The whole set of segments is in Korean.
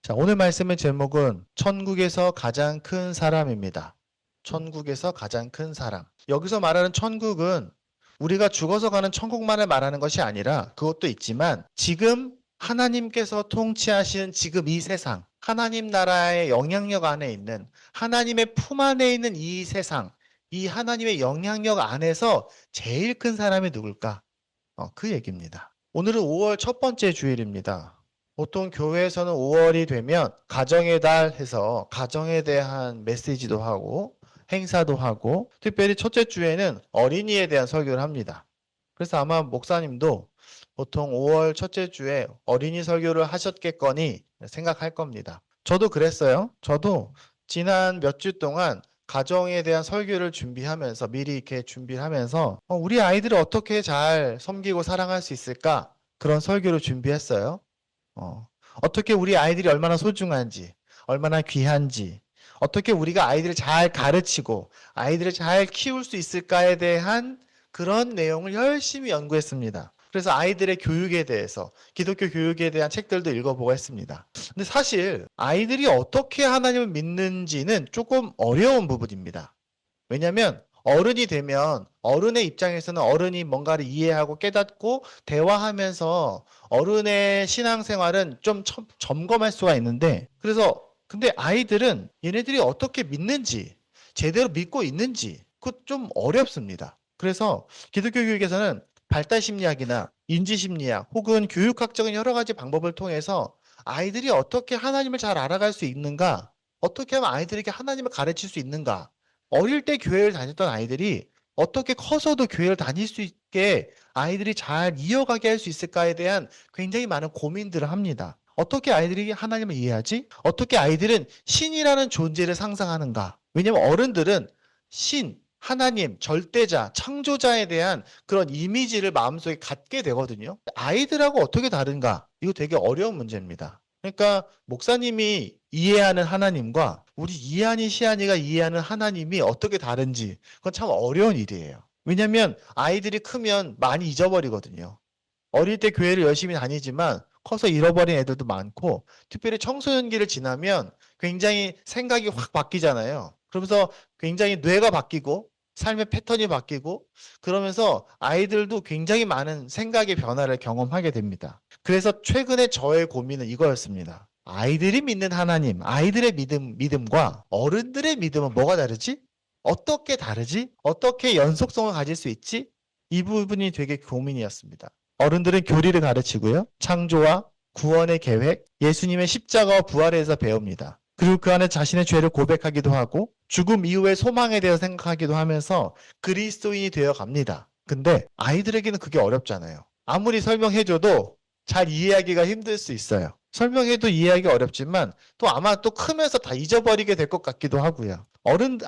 자, 오늘 말씀의 제목은 천국에서 가장 큰 사람입니다. 천국에서 가장 큰 사람. 여기서 말하는 천국은 우리가 죽어서 가는 천국만을 말하는 것이 아니라 그것도 있지만 지금 하나님께서 통치하시는 지금 이 세상, 하나님 나라의 영향력 안에 있는 하나님의 품 안에 있는 이 세상, 이 하나님의 영향력 안에서 제일 큰 사람이 누굴까? 그 얘기입니다. 오늘은 5월 첫 번째 주일입니다. 보통 교회에서는 5월이 되면 가정의 달 해서 가정에 대한 메시지도 하고 행사도 하고 특별히 첫째 주에는 어린이에 대한 설교를 합니다. 그래서 아마 목사님도 보통 5월 첫째 주에 어린이 설교를 하셨겠거니 생각할 겁니다. 저도 그랬어요. 저도 지난 몇 주 동안 가정에 대한 설교를 준비하면서 미리 이렇게 준비를 하면서 우리 아이들을 어떻게 잘 섬기고 사랑할 수 있을까? 그런 설교를 준비했어요. 어떻게 우리 아이들이 얼마나 소중한지, 얼마나 귀한지, 어떻게 우리가 아이들을 잘 가르치고 아이들을 잘 키울 수 있을까에 대한 그런 내용을 열심히 연구했습니다. 그래서 아이들의 교육에 대해서, 기독교 교육에 대한 책들도 읽어보고 했습니다. 근데 사실 아이들이 어떻게 하나님을 믿는지는 조금 어려운 부분입니다. 왜냐하면 어른이 되면 어른의 입장에서는 어른이 뭔가를 이해하고 깨닫고 대화하면서 어른의 신앙생활은 좀 점검할 수가 있는데 근데 아이들은 얘네들이 어떻게 믿는지 제대로 믿고 있는지 그거 좀 어렵습니다. 그래서 기독교 교육에서는 발달심리학이나 인지심리학 혹은 교육학적인 여러 가지 방법을 통해서 아이들이 어떻게 하나님을 잘 알아갈 수 있는가, 어떻게 하면 아이들에게 하나님을 가르칠 수 있는가, 어릴 때 교회를 다녔던 아이들이 어떻게 커서도 교회를 다닐 수 있게 아이들이 잘 이어가게 할 수 있을까에 대한 굉장히 많은 고민들을 합니다. 어떻게 아이들이 하나님을 이해하지? 어떻게 아이들은 신이라는 존재를 상상하는가? 왜냐하면 어른들은 신, 하나님, 절대자, 창조자에 대한 그런 이미지를 마음속에 갖게 되거든요. 아이들하고 어떻게 다른가? 이거 되게 어려운 문제입니다. 그러니까 목사님이 이해하는 하나님과 우리 이한이 시안이가 이해하는 하나님이 어떻게 다른지 그건 참 어려운 일이에요. 왜냐하면 아이들이 크면 많이 잊어버리거든요. 어릴 때 교회를 열심히 다니지만 커서 잃어버린 애들도 많고 특별히 청소년기를 지나면 굉장히 생각이 확 바뀌잖아요. 그러면서 굉장히 뇌가 바뀌고 삶의 패턴이 바뀌고 그러면서 아이들도 굉장히 많은 생각의 변화를 경험하게 됩니다. 그래서 최근에 저의 고민은 이거였습니다. 아이들이 믿는 하나님, 아이들의 믿음과 어른들의 믿음은 뭐가 다르지? 어떻게 다르지? 어떻게 연속성을 가질 수 있지? 이 부분이 되게 고민이었습니다. 어른들은 교리를 가르치고요. 창조와 구원의 계획, 예수님의 십자가와 부활에 대해서 배웁니다. 그리고 그 안에 자신의 죄를 고백하기도 하고 죽음 이후의 소망에 대해서 생각하기도 하면서 그리스도인이 되어 갑니다. 근데 아이들에게는 그게 어렵잖아요. 아무리 설명해줘도 잘 이해하기가 힘들 수 있어요. 설명해도 이해하기 어렵지만 또 아마 또 크면서 다 잊어버리게 될 것 같기도 하고요.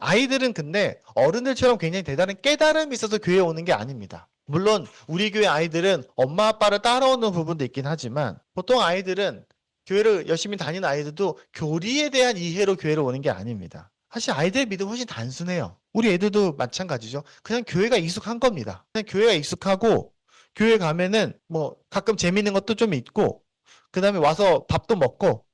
아이들은 근데 어른들처럼 굉장히 대단한 깨달음이 있어서 교회에 오는 게 아닙니다. 물론 우리 교회 아이들은 엄마 아빠를 따라오는 부분도 있긴 하지만 보통 아이들은 교회를 열심히 다니는 아이들도 교리에 대한 이해로 교회를 오는 게 아닙니다. 사실 아이들의 믿음은 훨씬 단순해요. 우리 애들도 마찬가지죠. 그냥 교회가 익숙한 겁니다. 그냥 교회가 익숙하고 교회 가면은 뭐 가끔 재밌는 것도 좀 있고 그 다음에 와서 밥도 먹고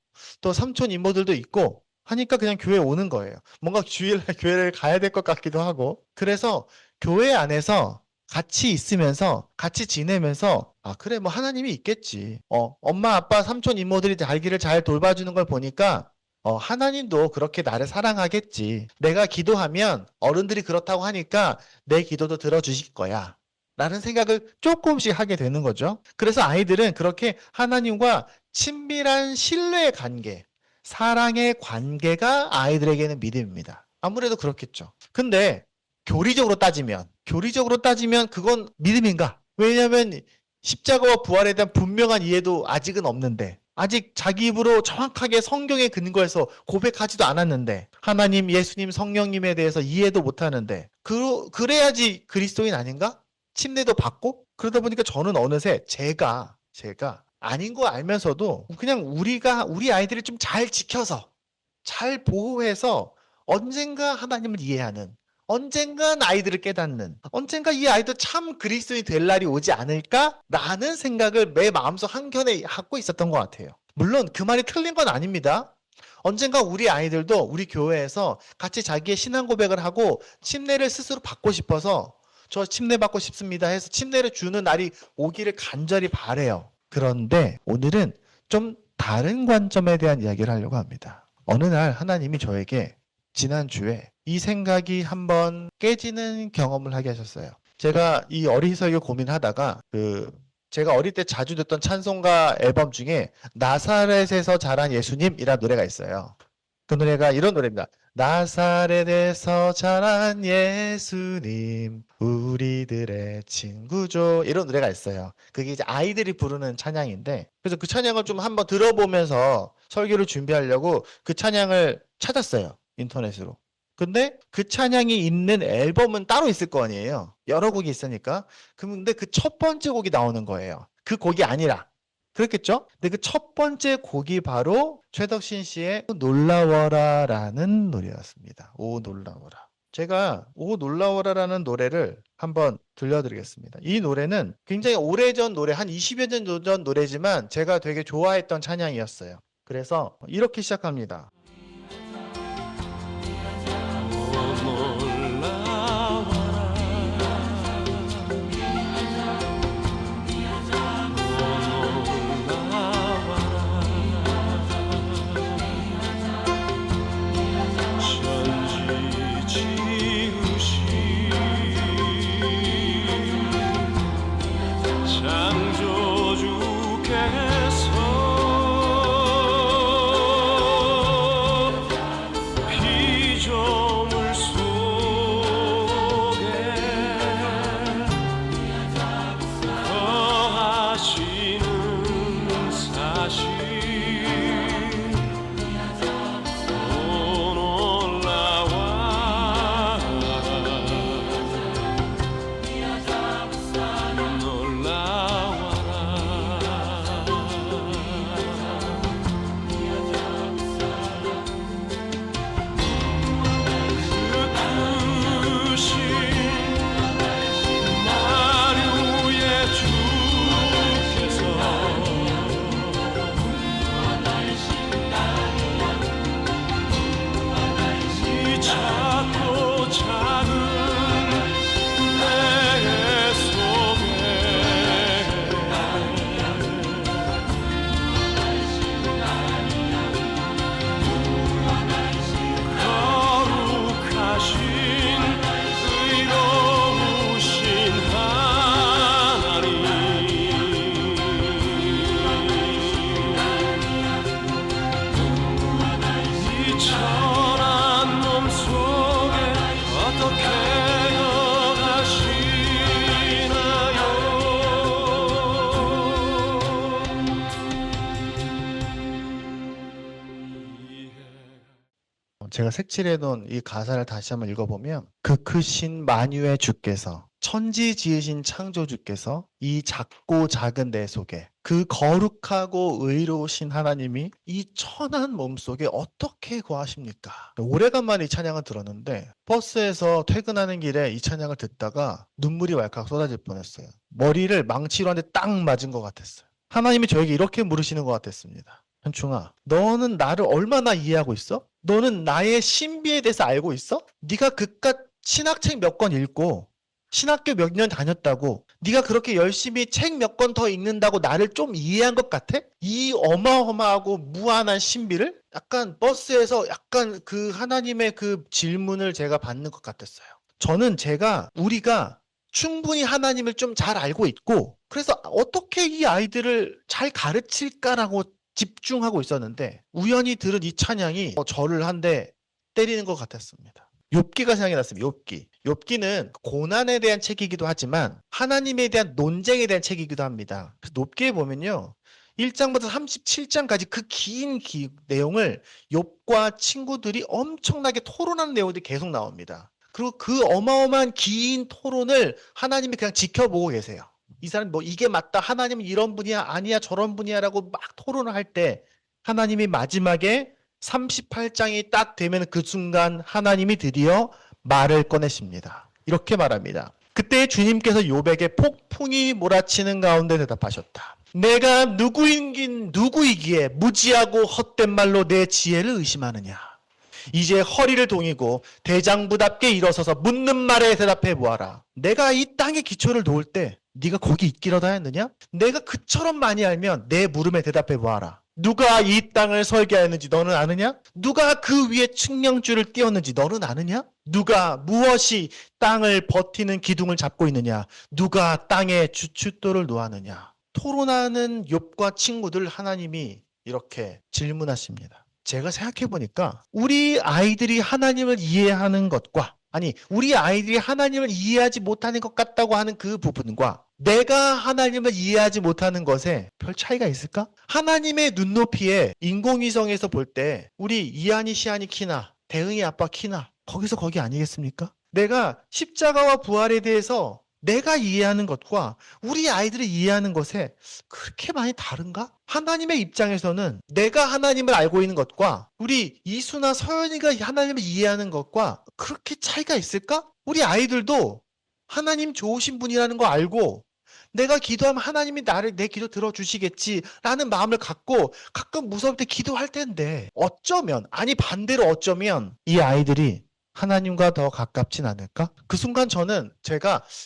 또 삼촌 이모들도 있고 하니까 그냥 교회에 오는 거예요. 뭔가 주일날 교회를 가야 될 것 같기도 하고 그래서 교회 안에서 같이 있으면서 같이 지내면서 그래 뭐 하나님이 있겠지. 엄마 아빠 삼촌 이모들이 자기를 잘 돌봐주는 걸 보니까 하나님도 그렇게 나를 사랑하겠지. 내가 기도하면 어른들이 그렇다고 하니까 내 기도도 들어주실 거야. 라는 생각을 조금씩 하게 되는 거죠. 그래서 아이들은 그렇게 하나님과 친밀한 신뢰의 관계, 사랑의 관계가 아이들에게는 믿음입니다. 아무래도 그렇겠죠. 근데 교리적으로 따지면 그건 믿음인가? 왜냐하면 십자가와 부활에 대한 분명한 이해도 아직은 없는데 아직 자기 입으로 정확하게 성경에 근거해서 고백하지도 않았는데 하나님, 예수님, 성령님에 대해서 이해도 못하는데 그래야지 그리스도인 아닌가? 침례도 받고 그러다 보니까 저는 어느새 제가 아닌 거 알면서도 그냥 우리 아이들을 좀 잘 지켜서 잘 보호해서 언젠가 하나님을 이해하는 언젠간 아이들을 깨닫는 언젠가 이 아이도 참 그리스도인이 될 날이 오지 않을까라는 생각을 내 마음속 한켠에 갖고 있었던 것 같아요. 물론 그 말이 틀린 건 아닙니다. 언젠가 우리 아이들도 우리 교회에서 같이 자기의 신앙 고백을 하고 침례를 스스로 받고 싶어서 저 침례 받고 싶습니다 해서 침례를 주는 날이 오기를 간절히 바래요. 그런데 오늘은 좀 다른 관점에 대한 이야기를 하려고 합니다. 어느 날 하나님이 저에게 지난주에 이 생각이 한번 깨지는 경험을 하게 하셨어요. 제가 이 어리석이 고민하다가 제가 어릴 때 자주 듣던 찬송가 앨범 중에 나사렛에서 자란 예수님이라는 노래가 있어요. 그 노래가 이런 노래입니다. 나사렛에서 자란 예수님 우리들의 친구죠. 이런 노래가 있어요. 그게 이제 아이들이 부르는 찬양인데, 그래서 그 찬양을 좀 한번 들어보면서 설교를 준비하려고 그 찬양을 찾았어요. 인터넷으로. 근데 그 찬양이 있는 앨범은 따로 있을 거 아니에요. 여러 곡이 있으니까. 근데 그 첫 번째 곡이 나오는 거예요. 그 곡이 아니라. 그렇겠죠? 근데 그 첫 번째 곡이 바로 최덕신 씨의 놀라워라라는 노래였습니다. 오 놀라워라. 제가 오 놀라워라라는 노래를 한번 들려드리겠습니다. 이 노래는 굉장히 오래전 노래, 한 20여 년 전 노래지만 제가 되게 좋아했던 찬양이었어요. 그래서 이렇게 시작합니다. 제가 색칠해 놓은 이 가사를 다시 한번 읽어보면 그 크신 만유의 주께서 천지 지으신 창조주께서 이 작고 작은 내 속에 그 거룩하고 의로우신 하나님이 이 천한 몸 속에 어떻게 거하십니까? 오래간만에 이 찬양을 들었는데 버스에서 퇴근하는 길에 이 찬양을 듣다가 눈물이 왈칵 쏟아질 뻔했어요. 머리를 망치로 한 대 딱 맞은 것 같았어요. 하나님이 저에게 이렇게 물으시는 것 같았습니다. 현충아, 너는 나를 얼마나 이해하고 있어? 너는 나의 신비에 대해서 알고 있어? 네가 그깟 신학책 몇 권 읽고 신학교 몇 년 다녔다고 네가 그렇게 열심히 책 몇 권 더 읽는다고 나를 좀 이해한 것 같아? 이 어마어마하고 무한한 신비를? 약간 버스에서 약간 그 하나님의 그 질문을 제가 받는 것 같았어요. 저는 우리가 충분히 하나님을 좀 잘 알고 있고 그래서 어떻게 이 아이들을 잘 가르칠까라고 집중하고 있었는데 우연히 들은 이 찬양이 저를 한 대 때리는 것 같았습니다. 욥기가 생각이 났습니다. 욥기는 고난에 대한 책이기도 하지만 하나님에 대한 논쟁에 대한 책이기도 합니다. 그래서 욥기에 보면요. 1장부터 37장까지 그 긴 내용을 욥과 친구들이 엄청나게 토론하는 내용들이 계속 나옵니다. 그리고 그 어마어마한 긴 토론을 하나님이 그냥 지켜보고 계세요. 이 사람 뭐 이게 맞다, 하나님은 이런 분이야, 아니야, 저런 분이야 라고 막 토론을 할 때 하나님이 마지막에 38장이 딱 되면 그 순간 하나님이 드디어 말을 꺼내십니다. 이렇게 말합니다. 그때 주님께서 욥에게 폭풍이 몰아치는 가운데 대답하셨다. 내가 누구이기에 무지하고 헛된 말로 내 지혜를 의심하느냐. 이제 허리를 동이고 대장부답게 일어서서 묻는 말에 대답해 보아라. 내가 이 땅에 기초를 놓을 때 네가 거기 있기로다 했느냐? 내가 그처럼 많이 알면 내 물음에 대답해 보아라. 누가 이 땅을 설계하였는지 너는 아느냐? 누가 그 위에 측량줄을 띄웠는지 너는 아느냐? 누가 무엇이 땅을 버티는 기둥을 잡고 있느냐? 누가 땅에 주춧돌을 놓았느냐? 토론하는 욥과 친구들 하나님이 이렇게 질문하십니다. 제가 생각해 보니까 우리 아이들이 하나님을 이해하는 것과 우리 아이들이 하나님을 이해하지 못하는 것 같다고 하는 그 부분과 내가 하나님을 이해하지 못하는 것에 별 차이가 있을까? 하나님의 눈높이에 인공위성에서 볼 때 우리 이한이 시안이 키나 대응이 아빠 키나 거기서 거기 아니겠습니까? 내가 십자가와 부활에 대해서 내가 이해하는 것과 우리 아이들이 이해하는 것에 그렇게 많이 다른가? 하나님의 입장에서는 내가 하나님을 알고 있는 것과 우리 이수나 서연이가 하나님을 이해하는 것과 그렇게 차이가 있을까? 우리 아이들도 하나님 좋으신 분이라는 거 알고 내가 기도하면 하나님이 내 기도 들어주시겠지라는 마음을 갖고 가끔 무서울 때 기도할 텐데 반대로 어쩌면 이 아이들이 하나님과 더 가깝진 않을까? 그 순간 저는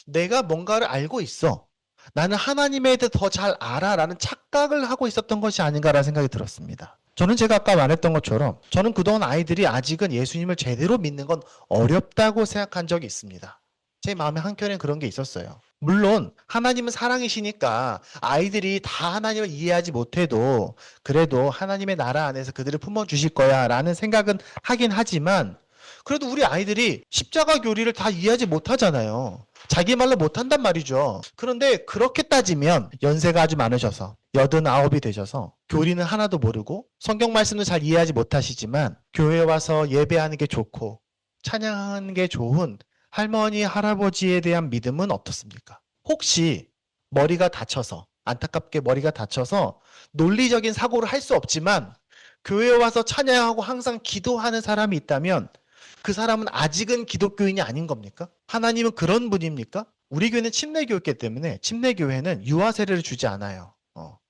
내가 뭔가를 알고 있어. 나는 하나님에 대해 더 잘 알아 라는 착각을 하고 있었던 것이 아닌가라는 생각이 들었습니다. 저는 제가 아까 말했던 것처럼 저는 그동안 아이들이 아직은 예수님을 제대로 믿는 건 어렵다고 생각한 적이 있습니다. 제 마음에 한켠에 그런 게 있었어요. 물론 하나님은 사랑이시니까 아이들이 다 하나님을 이해하지 못해도 그래도 하나님의 나라 안에서 그들을 품어주실 거야 라는 생각은 하긴 하지만 그래도 우리 아이들이 십자가 교리를 다 이해하지 못하잖아요. 자기 말로 못한단 말이죠. 그런데 그렇게 따지면 연세가 아주 많으셔서 89이 되셔서 교리는 하나도 모르고 성경 말씀도 잘 이해하지 못하시지만 교회 와서 예배하는 게 좋고 찬양하는 게 좋은 할머니, 할아버지에 대한 믿음은 어떻습니까? 혹시 안타깝게 머리가 다쳐서 논리적인 사고를 할 수 없지만 교회에 와서 찬양하고 항상 기도하는 사람이 있다면 그 사람은 아직은 기독교인이 아닌 겁니까? 하나님은 그런 분입니까? 우리 교회는 침례교회이기 때문에 침례교회는 유아 세례를 주지 않아요.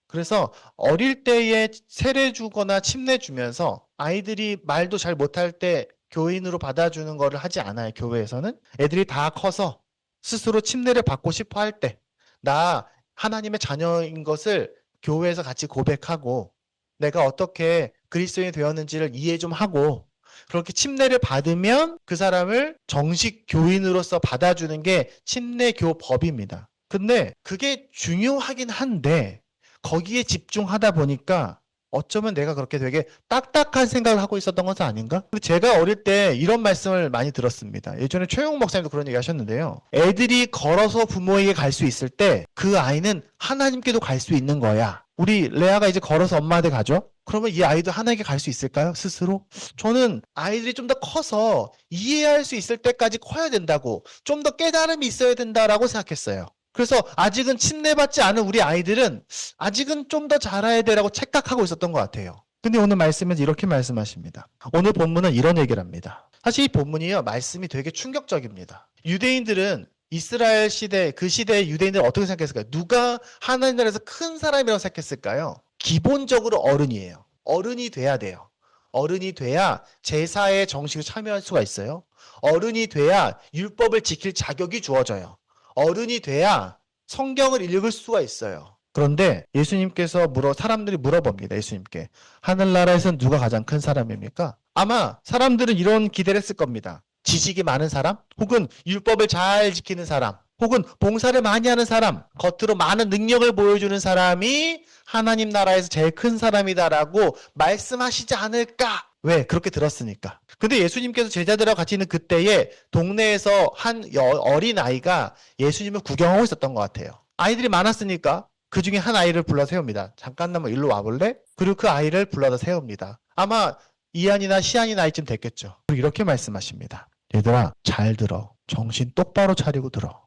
그래서 어릴 때에 세례 주거나 침례 주면서 아이들이 말도 잘 못할 때 교인으로 받아주는 거를 하지 않아요. 교회에서는. 애들이 다 커서 스스로 침례를 받고 싶어 할 때 나 하나님의 자녀인 것을 교회에서 같이 고백하고 내가 어떻게 그리스도인이 되었는지를 이해 좀 하고 그렇게 침례를 받으면 그 사람을 정식 교인으로서 받아주는 게 침례교법입니다. 근데 그게 중요하긴 한데 거기에 집중하다 보니까 어쩌면 내가 그렇게 되게 딱딱한 생각을 하고 있었던 것은 아닌가? 제가 어릴 때 이런 말씀을 많이 들었습니다. 예전에 최용 목사님도 그런 얘기 하셨는데요. 애들이 걸어서 부모에게 갈 수 있을 때 그 아이는 하나님께도 갈 수 있는 거야. 우리 레아가 이제 걸어서 엄마한테 가죠? 그러면 이 아이도 하나님께 갈 수 있을까요? 스스로? 저는 아이들이 좀 더 커서 이해할 수 있을 때까지 커야 된다고, 좀 더 깨달음이 있어야 된다라고 생각했어요. 그래서 아직은 침례받지 않은 우리 아이들은 아직은 좀 더 자라야 되라고 착각하고 있었던 것 같아요. 근데 오늘 말씀에서 이렇게 말씀하십니다. 오늘 본문은 이런 얘기를 합니다. 사실 이 본문이요, 말씀이 되게 충격적입니다. 유대인들은 이스라엘 시대, 그 시대의 유대인들은 어떻게 생각했을까요? 누가 하나님 나라에서 큰 사람이라고 생각했을까요? 기본적으로 어른이에요. 어른이 돼야 돼요. 어른이 돼야 제사에 정식으로 참여할 수가 있어요. 어른이 돼야 율법을 지킬 자격이 주어져요. 어른이 돼야 성경을 읽을 수가 있어요. 그런데 예수님께서 사람들이 물어봅니다. 예수님께. 하늘나라에서는 누가 가장 큰 사람입니까? 아마 사람들은 이런 기대를 했을 겁니다. 지식이 많은 사람, 혹은 율법을 잘 지키는 사람, 혹은 봉사를 많이 하는 사람, 겉으로 많은 능력을 보여주는 사람이 하나님 나라에서 제일 큰 사람이다라고 말씀하시지 않을까? 왜? 그렇게 들었으니까. 근데 예수님께서 제자들하고 같이 있는 그때에 동네에서 한 어린 아이가 예수님을 구경하고 있었던 것 같아요. 아이들이 많았으니까 그 중에 한 아이를 불러 세웁니다. 잠깐 나만 일로 와볼래? 그리고 그 아이를 불러다 세웁니다. 아마 이한이나 시안이 나이쯤 됐겠죠. 그리고 이렇게 말씀하십니다. 얘들아, 잘 들어. 정신 똑바로 차리고 들어.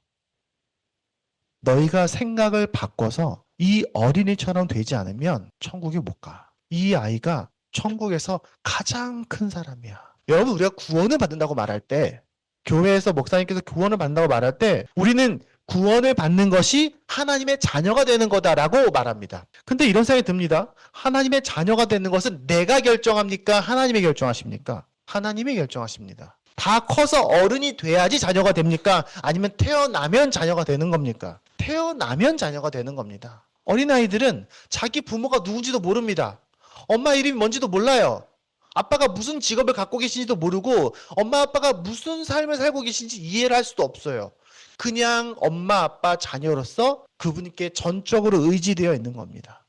너희가 생각을 바꿔서 이 어린이처럼 되지 않으면 천국에 못 가. 이 아이가 천국에서 가장 큰 사람이야. 여러분, 우리가 구원을 받는다고 말할 때, 교회에서 목사님께서 구원을 받는다고 말할 때 우리는 구원을 받는 것이 하나님의 자녀가 되는 거다라고 말합니다. 근데 이런 생각이 듭니다. 하나님의 자녀가 되는 것은 내가 결정합니까? 하나님이 결정하십니까? 하나님이 결정하십니다. 다 커서 어른이 돼야지 자녀가 됩니까? 아니면 태어나면 자녀가 되는 겁니까? 태어나면 자녀가 되는 겁니다. 어린아이들은 자기 부모가 누군지도 모릅니다. 엄마 이름이 뭔지도 몰라요. 아빠가 무슨 직업을 갖고 계신지도 모르고 엄마 아빠가 무슨 삶을 살고 계신지 이해를 할 수도 없어요. 그냥 엄마 아빠 자녀로서 그분께 전적으로 의지되어 있는 겁니다.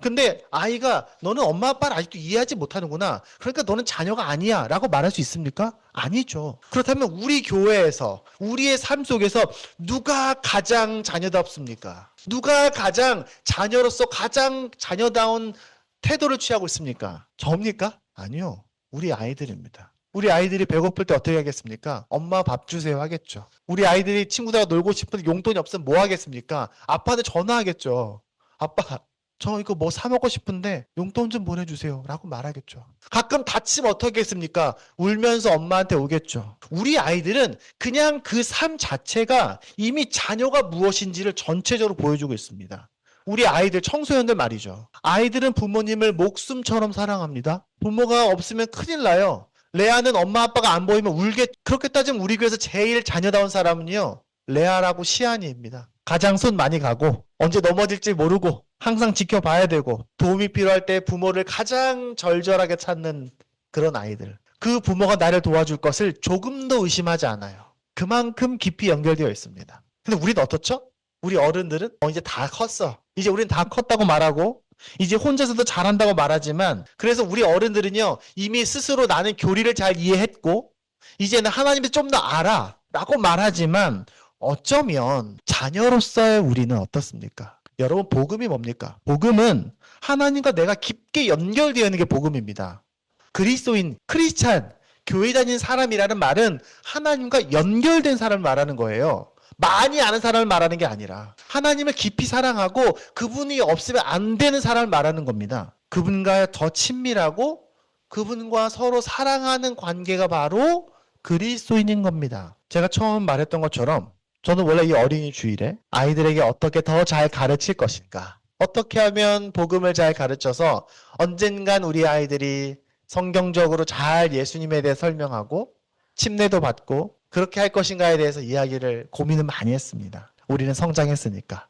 근데 아이가 너는 엄마 아빠를 아직도 이해하지 못하는구나. 그러니까 너는 자녀가 아니야 라고 말할 수 있습니까? 아니죠. 그렇다면 우리 교회에서 우리의 삶 속에서 누가 가장 자녀답습니까? 누가 가장 자녀로서 가장 자녀다운 태도를 취하고 있습니까? 저입니까? 아니요. 우리 아이들입니다. 우리 아이들이 배고플 때 어떻게 하겠습니까? 엄마 밥 주세요 하겠죠. 우리 아이들이 친구들하고 놀고 싶은데 용돈이 없으면 뭐 하겠습니까? 아빠한테 전화하겠죠. 아빠 저 이거 뭐 사 먹고 싶은데 용돈 좀 보내주세요 라고 말하겠죠. 가끔 다치면 어떻게 했습니까? 울면서 엄마한테 오겠죠. 우리 아이들은 그냥 그 삶 자체가 이미 자녀가 무엇인지를 전체적으로 보여주고 있습니다. 우리 아이들 청소년들 말이죠. 아이들은 부모님을 목숨처럼 사랑합니다. 부모가 없으면 큰일 나요. 레아는 엄마 아빠가 안 보이면 울겠. 그렇게 따지면 우리 교회에서 제일 자녀다운 사람은요 레아라고 시안이입니다. 가장 손 많이 가고 언제 넘어질지 모르고 항상 지켜봐야 되고 도움이 필요할 때 부모를 가장 절절하게 찾는 그런 아이들. 그 부모가 나를 도와줄 것을 조금도 의심하지 않아요. 그만큼 깊이 연결되어 있습니다. 근데 우리는 어떻죠? 우리 어른들은 이제 다 컸어. 이제 우린 다 컸다고 말하고 이제 혼자서도 잘한다고 말하지만 그래서 우리 어른들은요 이미 스스로 나는 교리를 잘 이해했고 이제는 하나님을 좀 더 알아 라고 말하지만 어쩌면 자녀로서의 우리는 어떻습니까? 여러분 복음이 뭡니까? 복음은 하나님과 내가 깊게 연결되어 있는 게 복음입니다. 그리스도인, 크리스찬, 교회 다니는 사람이라는 말은 하나님과 연결된 사람을 말하는 거예요. 많이 아는 사람을 말하는 게 아니라 하나님을 깊이 사랑하고 그분이 없으면 안 되는 사람을 말하는 겁니다. 그분과 더 친밀하고 그분과 서로 사랑하는 관계가 바로 그리스도인인 겁니다. 제가 처음 말했던 것처럼 저는 원래 이 어린이 주일에 아이들에게 어떻게 더 잘 가르칠 것인가, 어떻게 하면 복음을 잘 가르쳐서 언젠간 우리 아이들이 성경적으로 잘 예수님에 대해 설명하고 침례도 받고 그렇게 할 것인가에 대해서 이야기를 고민을 많이 했습니다. 우리는 성장했으니까.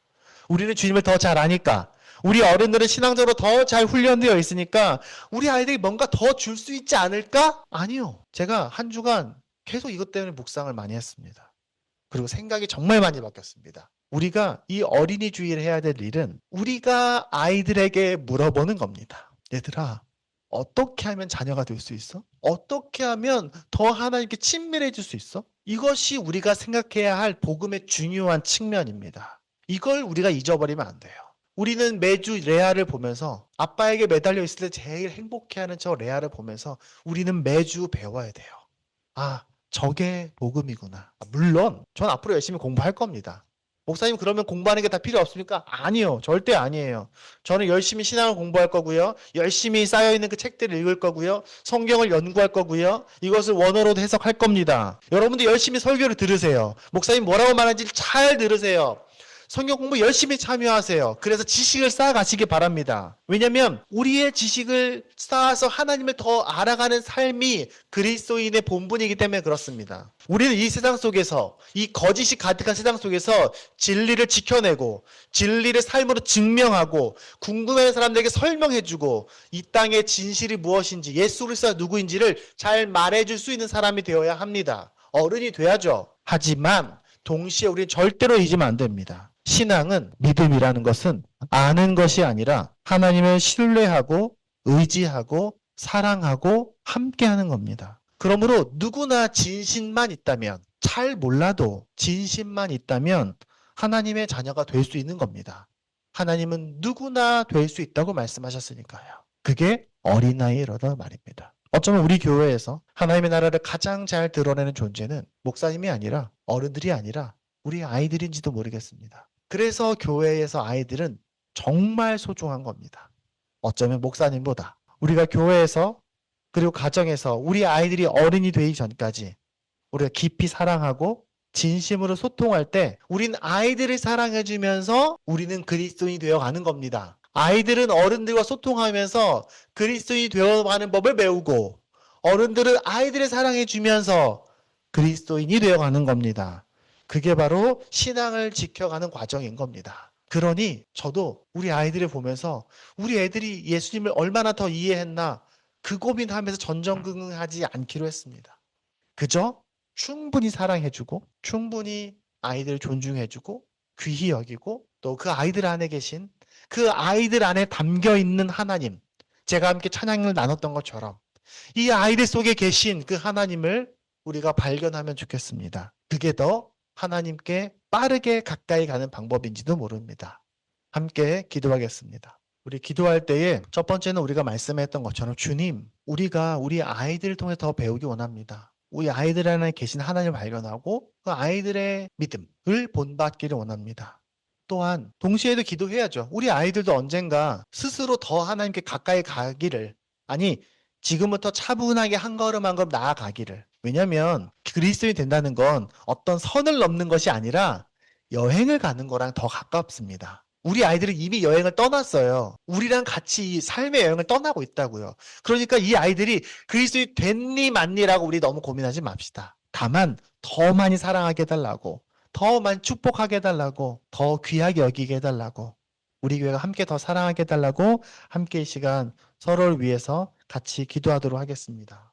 우리는 주님을 더 잘 아니까. 우리 어른들은 신앙적으로 더 잘 훈련되어 있으니까 우리 아이들이 뭔가 더 줄 수 있지 않을까? 아니요. 제가 한 주간 계속 이것 때문에 묵상을 많이 했습니다. 그리고 생각이 정말 많이 바뀌었습니다. 우리가 이 어린이 주일에 해야 될 일은 우리가 아이들에게 물어보는 겁니다. 얘들아, 어떻게 하면 자녀가 될 수 있어? 어떻게 하면 더 하나님께 친밀해질 수 있어? 이것이 우리가 생각해야 할 복음의 중요한 측면입니다. 이걸 우리가 잊어버리면 안 돼요. 우리는 매주 레아를 보면서 아빠에게 매달려 있을 때 제일 행복해하는 저 레아를 보면서 우리는 매주 배워야 돼요. 아, 저게 복음이구나. 물론 전 앞으로 열심히 공부할 겁니다. 목사님 그러면 공부하는 게 다 필요 없습니까? 아니요. 절대 아니에요. 저는 열심히 신앙을 공부할 거고요. 열심히 쌓여있는 그 책들을 읽을 거고요. 성경을 연구할 거고요. 이것을 원어로도 해석할 겁니다. 여러분들 열심히 설교를 들으세요. 목사님 뭐라고 말하는지 잘 들으세요. 성경 공부 열심히 참여하세요. 그래서 지식을 쌓아가시기 바랍니다. 왜냐하면 우리의 지식을 쌓아서 하나님을 더 알아가는 삶이 그리스도인의 본분이기 때문에 그렇습니다. 우리는 이 세상 속에서, 이 거짓이 가득한 세상 속에서 진리를 지켜내고 진리를 삶으로 증명하고 궁금해하는 사람들에게 설명해주고 이 땅의 진실이 무엇인지, 예수 그리스도가 누구인지를 잘 말해줄 수 있는 사람이 되어야 합니다. 어른이 돼야죠. 하지만 동시에 우리는 절대로 잊으면 안 됩니다. 신앙은, 믿음이라는 것은 아는 것이 아니라 하나님을 신뢰하고 의지하고 사랑하고 함께하는 겁니다. 그러므로 누구나 진심만 있다면, 잘 몰라도 진심만 있다면 하나님의 자녀가 될 수 있는 겁니다. 하나님은 누구나 될 수 있다고 말씀하셨으니까요. 그게 어린아이라는 말입니다. 어쩌면 우리 교회에서 하나님의 나라를 가장 잘 드러내는 존재는 목사님이 아니라, 어른들이 아니라 우리 아이들인지도 모르겠습니다. 그래서 교회에서 아이들은 정말 소중한 겁니다. 어쩌면 목사님보다. 우리가 교회에서 그리고 가정에서 우리 아이들이 어른이 되기 전까지 우리가 깊이 사랑하고 진심으로 소통할 때 우린 아이들을 사랑해주면서 우리는 그리스도인이 되어가는 겁니다. 아이들은 어른들과 소통하면서 그리스도인이 되어가는 법을 배우고 어른들은 아이들을 사랑해주면서 그리스도인이 되어가는 겁니다. 그게 바로 신앙을 지켜가는 과정인 겁니다. 그러니 저도 우리 아이들을 보면서 우리 애들이 예수님을 얼마나 더 이해했나 그 고민하면서 전전긍긍하지 않기로 했습니다. 그저 충분히 사랑해주고 충분히 아이들을 존중해주고 귀히 여기고 또 그 아이들 안에 계신 그 아이들 안에 담겨있는 하나님, 제가 함께 찬양을 나눴던 것처럼 이 아이들 속에 계신 그 하나님을 우리가 발견하면 좋겠습니다. 그게 더 하나님께 빠르게 가까이 가는 방법인지도 모릅니다. 함께 기도하겠습니다. 우리 기도할 때에 첫 번째는 우리가 말씀했던 것처럼 주님, 우리가 우리 아이들을 통해 더 배우기 원합니다. 우리 아이들 안에 계신 하나님을 발견하고 그 아이들의 믿음을 본받기를 원합니다. 또한 동시에도 기도해야죠. 우리 아이들도 언젠가 스스로 더 하나님께 가까이 가기를, 아니 지금부터 차분하게 한 걸음 한 걸음 나아가기를. 왜냐하면 그리스도인이 된다는 건 어떤 선을 넘는 것이 아니라 여행을 가는 거랑 더 가깝습니다. 우리 아이들은 이미 여행을 떠났어요. 우리랑 같이 이 삶의 여행을 떠나고 있다고요. 그러니까 이 아이들이 그리스도인이 됐니 맞니라고 우리 너무 고민하지 맙시다. 다만 더 많이 사랑하게 해달라고, 더 많이 축복하게 해달라고, 더 귀하게 여기게 해달라고, 우리 교회가 함께 더 사랑하게 해달라고 함께 이 시간 서로를 위해서 같이 기도하도록 하겠습니다.